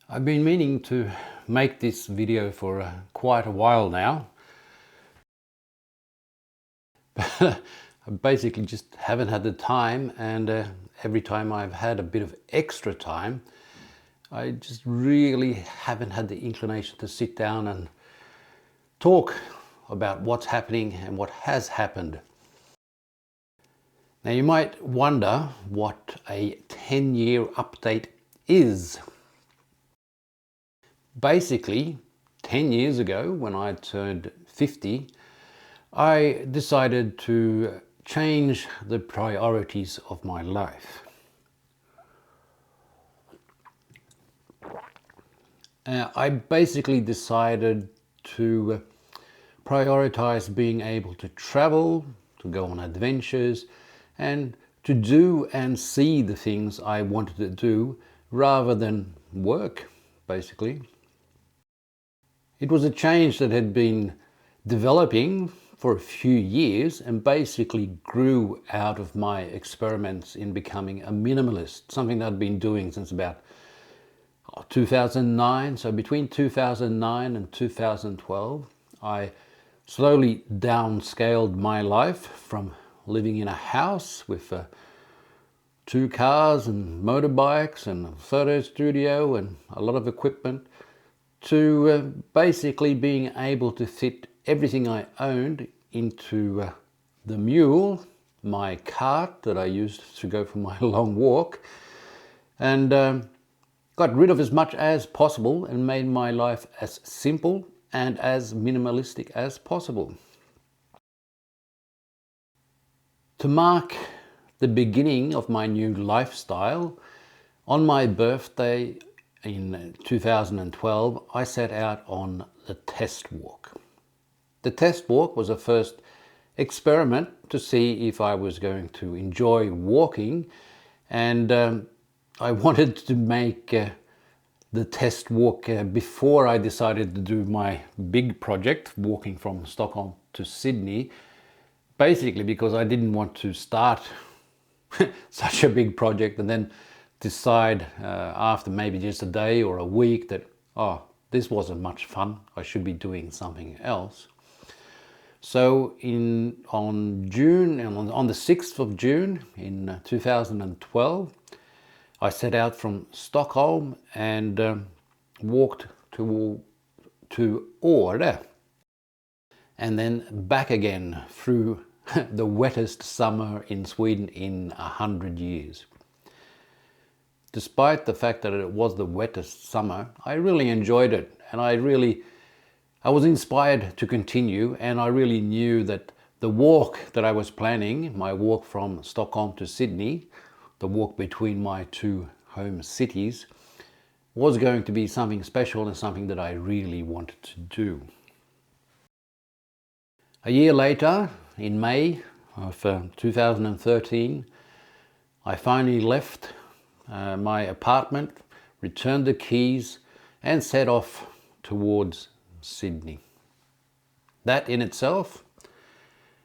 I've been meaning to make this video for quite a while now. I basically just haven't had the time, and every time I've had a bit of extra time, I just really haven't had the inclination to sit down and talk about what's happening and what has happened. Now you might wonder what a 10-year update is. Basically, 10 years ago, when I turned 50, I decided to change the priorities of my life. I basically decided to prioritize being able to travel, to go on adventures, and to do and see the things I wanted to do rather than work, basically. It was a change that had been developing for a few years and basically grew out of my experiments in becoming a minimalist, something that I'd been doing since about 2009. So between 2009 and 2012, I slowly downscaled my life from living in a house with 2 cars and motorbikes and a photo studio and a lot of equipment to basically being able to fit everything I owned into the mule, my cart that I used to go for my long walk, and got rid of as much as possible and made my life as simple and as minimalistic as possible. To mark the beginning of my new lifestyle, on my birthday in 2012, I set out on the test walk. The test walk was a first experiment to see if I was going to enjoy walking, and I wanted to make the test walk before I decided to do my big project, walking from Stockholm to Sydney, basically because I didn't want to start such a big project and then decide after maybe just a day or a week that, oh, this wasn't much fun, I should be doing something else. So on the 6th of June in 2012, I set out from Stockholm and walked to Åre and then back again through the wettest summer in Sweden in 100 years. Despite the fact that it was the wettest summer, I really enjoyed it, and I was inspired to continue, and I really knew that the walk that I was planning, my walk from Stockholm to Sydney, the walk between my two home cities, was going to be something special and something that I really wanted to do. A year later, in May of 2013, I finally left my apartment, returned the keys, and set off towards Sydney. That in itself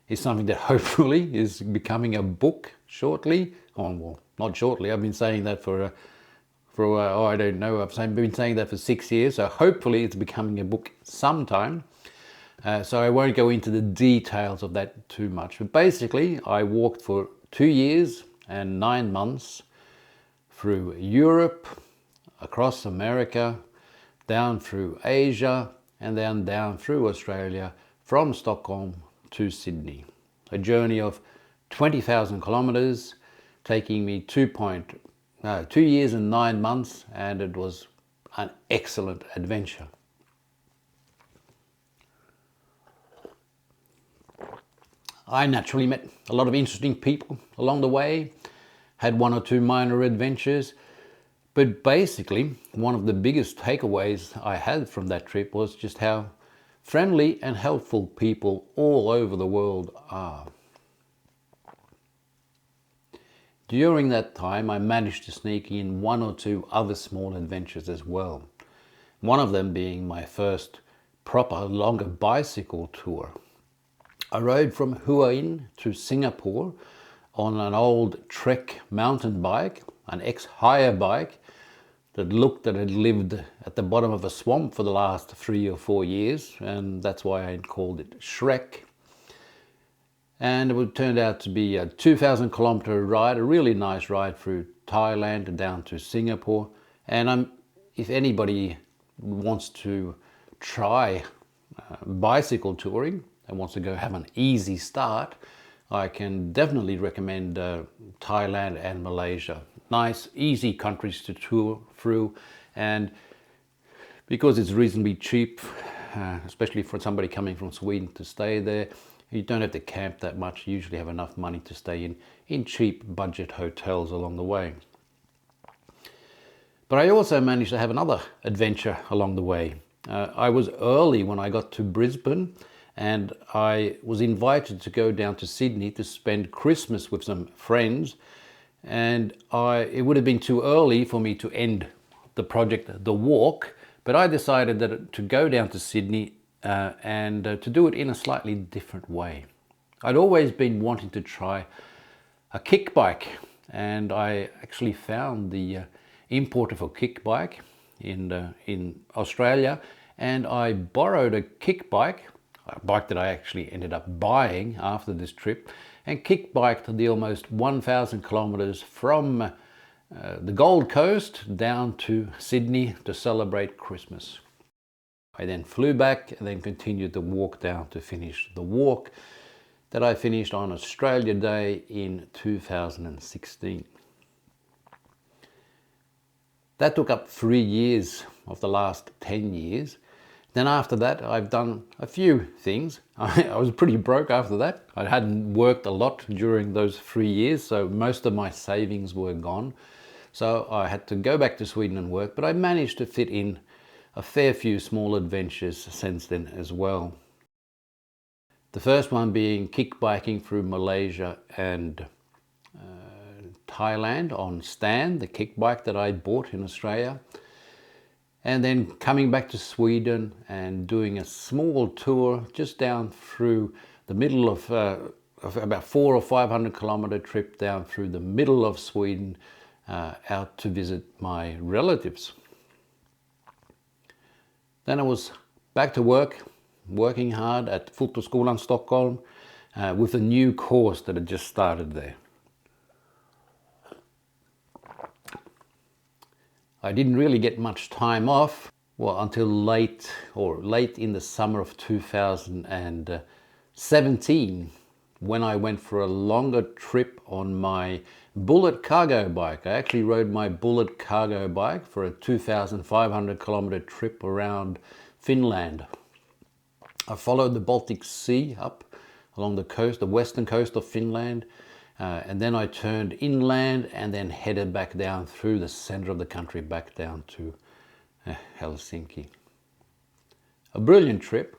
is something that hopefully is becoming a book shortly. Oh, well, not shortly. I've been saying that for I don't know. I've been saying that for 6 years. So hopefully it's becoming a book sometime. So I won't go into the details of that too much. But basically, I walked for 2 years and 9 months through Europe, across America, down through Asia, and then down through Australia from Stockholm to Sydney. A journey of 20,000 kilometers, taking me 2 years and 9 months, and it was an excellent adventure. I naturally met a lot of interesting people along the way, had 1 or 2 minor adventures, but basically one of the biggest takeaways I had from that trip was just how friendly and helpful people all over the world are. During that time, I managed to sneak in 1 or 2 other small adventures as well. One of them being my first proper longer bicycle tour. I rode from Hua Hin to Singapore on an old Trek mountain bike, an ex-Hire bike that looked that had lived at the bottom of a swamp for the last 3 or 4 years, and that's why I called it Shrek. And it turned out to be a 2,000 kilometer ride, a really nice ride through Thailand down to Singapore. And if anybody wants to try bicycle touring and wants to go have an easy start, I can definitely recommend Thailand and Malaysia. Nice, easy countries to tour through, and because it's reasonably cheap, especially for somebody coming from Sweden to stay there, you don't have to camp that much. You usually have enough money to stay in cheap budget hotels along the way. But I also managed to have another adventure along the way. I was early when I got to Brisbane, and I was invited to go down to Sydney to spend Christmas with some friends. And it would have been too early for me to end the project, The Walk, but I decided that to go down to Sydney and to do it in a slightly different way. I'd always been wanting to try a kick bike, and I actually found the import of a kick bike in Australia, and I borrowed a kick bike, a bike that I actually ended up buying after this trip, and kick biked the almost 1,000 kilometers from the Gold Coast down to Sydney to celebrate Christmas. I then flew back and then continued the walk down to finish the walk that I finished on Australia Day in 2016. That took up 3 years of the last 10 years. Then after that, I've done a few things. I was pretty broke after that. I hadn't worked a lot during those 3 years, so most of my savings were gone. So I had to go back to Sweden and work, but I managed to fit in a fair few small adventures since then as well. The first one being kick biking through Malaysia and Thailand on Stan, the kick bike that I bought in Australia. And then coming back to Sweden and doing a small tour just down through the middle of about 400 or 500 kilometer trip down through the middle of Sweden out to visit my relatives. Then I was back to work, working hard at Fotoskolan Stockholm with a new course that had just started there. I didn't really get much time off, until late in the summer of 2017, when I went for a longer trip on my Bullet cargo bike. I actually rode my Bullet cargo bike for a 2,500 kilometer trip around Finland. I followed the Baltic Sea up along the coast, the western coast of Finland, and then I turned inland and then headed back down through the center of the country back down to Helsinki. A brilliant trip,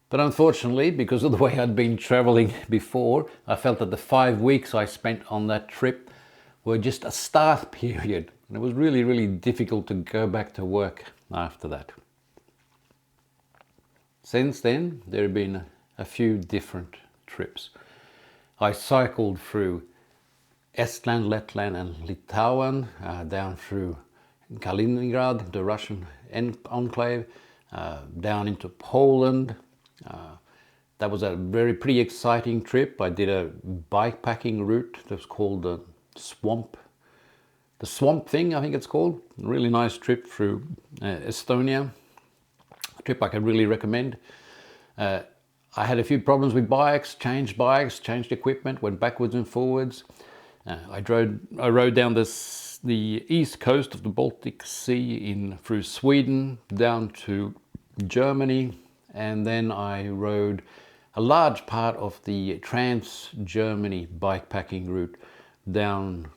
but unfortunately, because of the way I'd been traveling before, I felt that the 5 weeks I spent on that trip were just a start period, and it was really, really difficult to go back to work after that. Since then, there have been a few different trips. I cycled through Estland, Letland and Litauen, down through Kaliningrad, the Russian enclave, down into Poland. That was a pretty exciting trip. I did a bikepacking route that was called the Swamp Thing, I think it's called. A really nice trip through Estonia. A trip I could really recommend. I had a few problems with bikes, changed equipment, went backwards and forwards. I rode down the east coast of the Baltic Sea through Sweden down to Germany, and then I rode a large part of the Trans-Germany bikepacking route down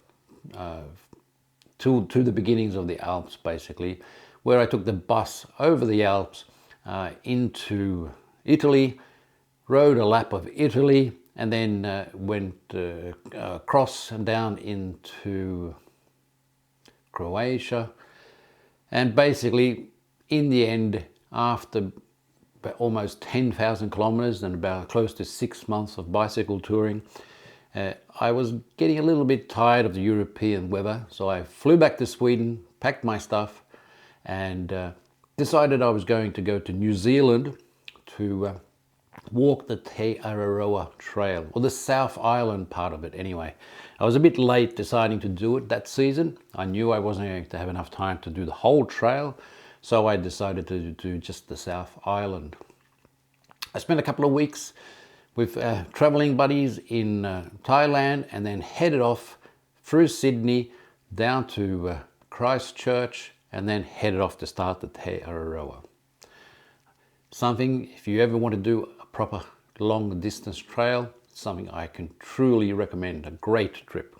to the beginnings of the Alps, basically, where I took the bus over the Alps into Italy, rode a lap of Italy, and then went across and down into Croatia. And basically, in the end, after almost 10,000 kilometers and about close to 6 months of bicycle touring, I was getting a little bit tired of the European weather, so I flew back to Sweden, packed my stuff, and decided I was going to go to New Zealand to walk the Te Araroa Trail, or the South Island part of it anyway. I was a bit late deciding to do it that season. I knew I wasn't going to have enough time to do the whole trail, so I decided to do just the South Island. I spent a couple of weeks with traveling buddies in Thailand, and then headed off through Sydney down to Christchurch, and then headed off to start the Te Araroa. Something, if you ever want to do a proper long distance trail, something I can truly recommend. A great trip.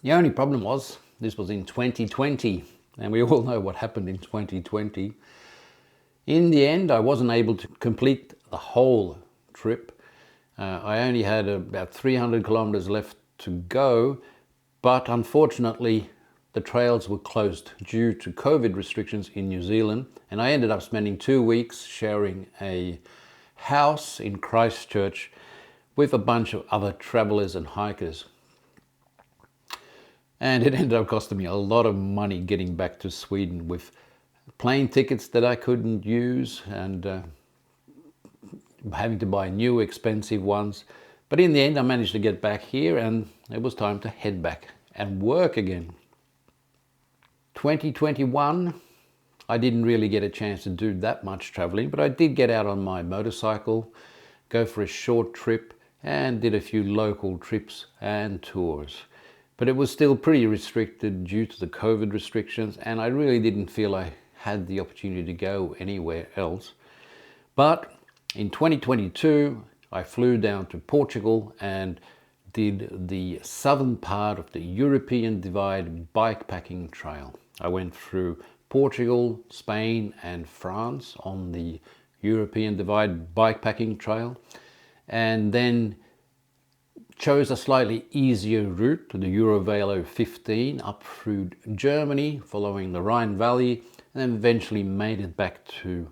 The only problem was this was in 2020, and we all know what happened in 2020. In the end, I wasn't able to complete the whole trip. I only had about 300 kilometers left to go, but unfortunately the trails were closed due to COVID restrictions in New Zealand, and I ended up spending 2 weeks sharing a house in Christchurch with a bunch of other travelers and hikers. And it ended up costing me a lot of money getting back to Sweden, with plane tickets that I couldn't use and having to buy new expensive ones. But in the end I managed to get back here, and it was time to head back and work again. 2021, I didn't really get a chance to do that much traveling, but I did get out on my motorcycle, go for a short trip, and did a few local trips and tours. But it was still pretty restricted due to the COVID restrictions, and I really didn't feel I had the opportunity to go anywhere else. But in 2022, I flew down to Portugal and did the southern part of the European Divide bikepacking trail. I went through Portugal, Spain and France on the European Divide bikepacking trail, and then chose a slightly easier route to the Eurovelo 15 up through Germany, following the Rhine Valley, and then eventually made it back to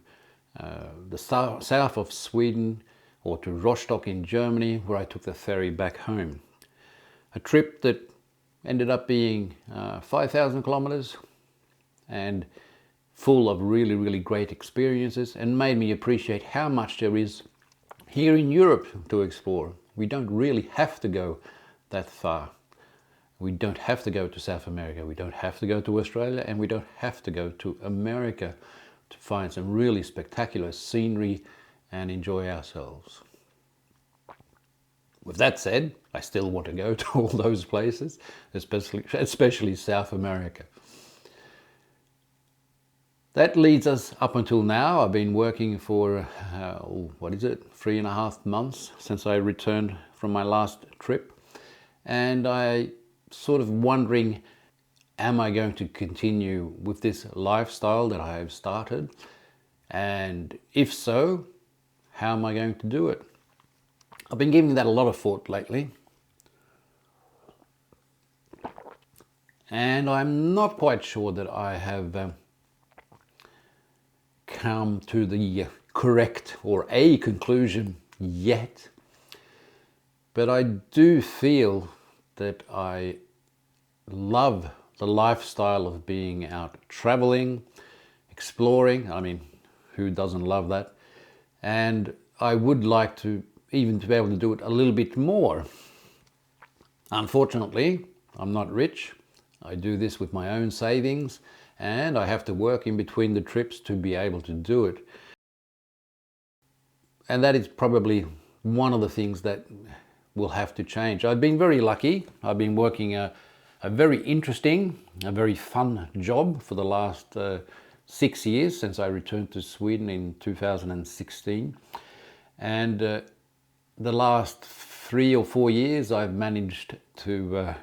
the south of Sweden, or to Rostock in Germany, where I took the ferry back home. A trip that ended up being 5,000 kilometers and full of really, really great experiences, and made me appreciate how much there is here in Europe to explore. We don't really have to go that far. We don't have to go to South America, we don't have to go to Australia, and we don't have to go to America to find some really spectacular scenery and enjoy ourselves. With that said, I still want to go to all those places, especially South America. That leads us up until now. I've been working for, 3.5 months since I returned from my last trip. And I sort of wondering, am I going to continue with this lifestyle that I have started? And if so, how am I going to do it? I've been giving that a lot of thought lately. And I'm not quite sure that I have come to the correct or a conclusion yet. But I do feel that I love the lifestyle of being out traveling, exploring. I mean, who doesn't love that? And I would like to even to be able to do it a little bit more. Unfortunately, I'm not rich. I do this with my own savings, and I have to work in between the trips to be able to do it. And that is probably one of the things that will have to change. I've been very lucky. I've been working a very interesting, a very fun job for the last 6 years since I returned to Sweden in 2016. And the last 3 or 4 years I've managed to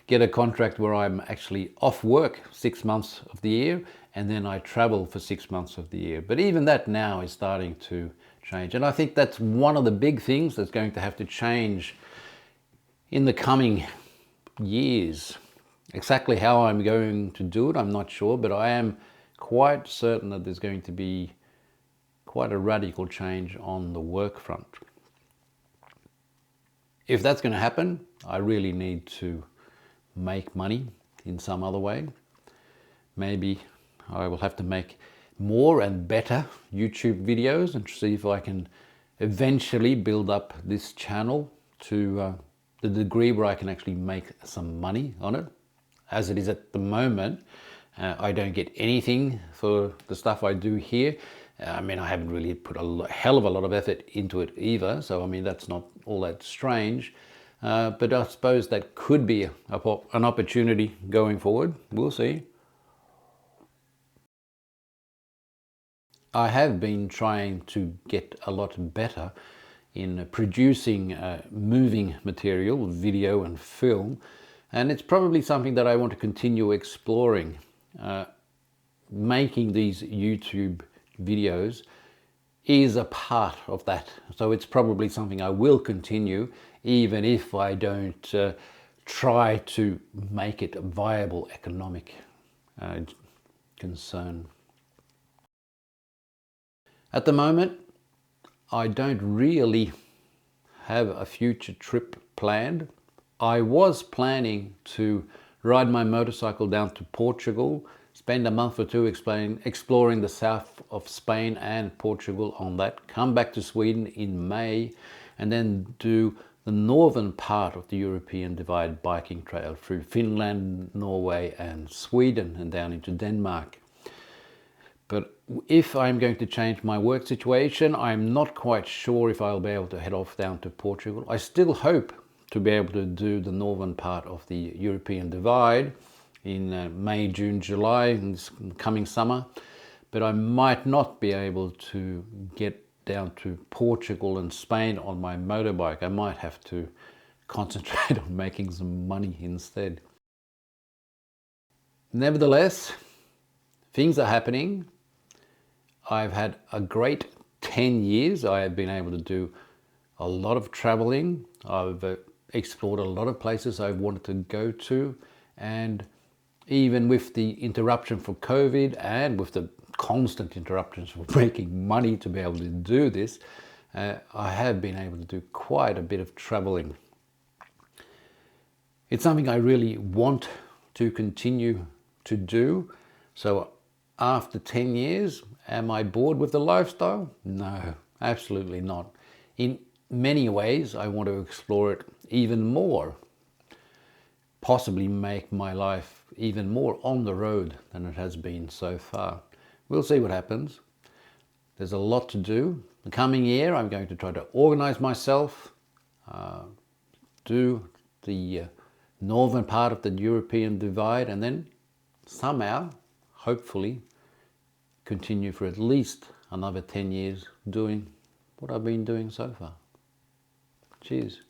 get a contract where I'm actually off work 6 months of the year, and then I travel for 6 months of the year. But even that now is starting to change, and I think that's one of the big things that's going to have to change in the coming years. Exactly how I'm going to do it, I'm not sure, but I am quite certain that there's going to be quite a radical change on the work front. If that's going to happen, I really need to make money in some other way. Maybe I will have to make more and better YouTube videos and see if I can eventually build up this channel to the degree where I can actually make some money on it. As it is at the moment, I don't get anything for the stuff I do here. I mean, I haven't really put a hell of a lot of effort into it either, so I mean, that's not all that strange. But I suppose that could be an opportunity going forward. We'll see. I have been trying to get a lot better in producing moving material, video and film, and it's probably something that I want to continue exploring. Making these YouTube videos is a part of that, so it's probably something I will continue even if I don't try to make it a viable economic concern. At the moment, I don't really have a future trip planned. I was planning to ride my motorcycle down to Portugal, spend a month or two exploring the south of Spain and Portugal on that, come back to Sweden in May, and then do the northern part of the European Divide biking trail through Finland, Norway and Sweden and down into Denmark. But if I'm going to change my work situation, I'm not quite sure if I'll be able to head off down to Portugal. I still hope to be able to do the northern part of the European Divide in May, June, July, in this coming summer. But I might not be able to get down to Portugal and Spain on my motorbike. I might have to concentrate on making some money instead. Nevertheless, things are happening. I've had a great 10 years. I have been able to do a lot of traveling. I've explored a lot of places I wanted to go to. And even with the interruption for COVID and with the constant interruptions for making money to be able to do this, I have been able to do quite a bit of traveling. It's something I really want to continue to do. So after 10 years, am I bored with the lifestyle? No, absolutely not. In many ways, I want to explore it even more. Possibly make my life even more on the road than it has been so far. We'll see what happens. There's a lot to do. The coming year, I'm going to try to organize myself, do the northern part of the European Divide, and then somehow, hopefully, continue for at least another 10 years doing what I've been doing so far. Cheers.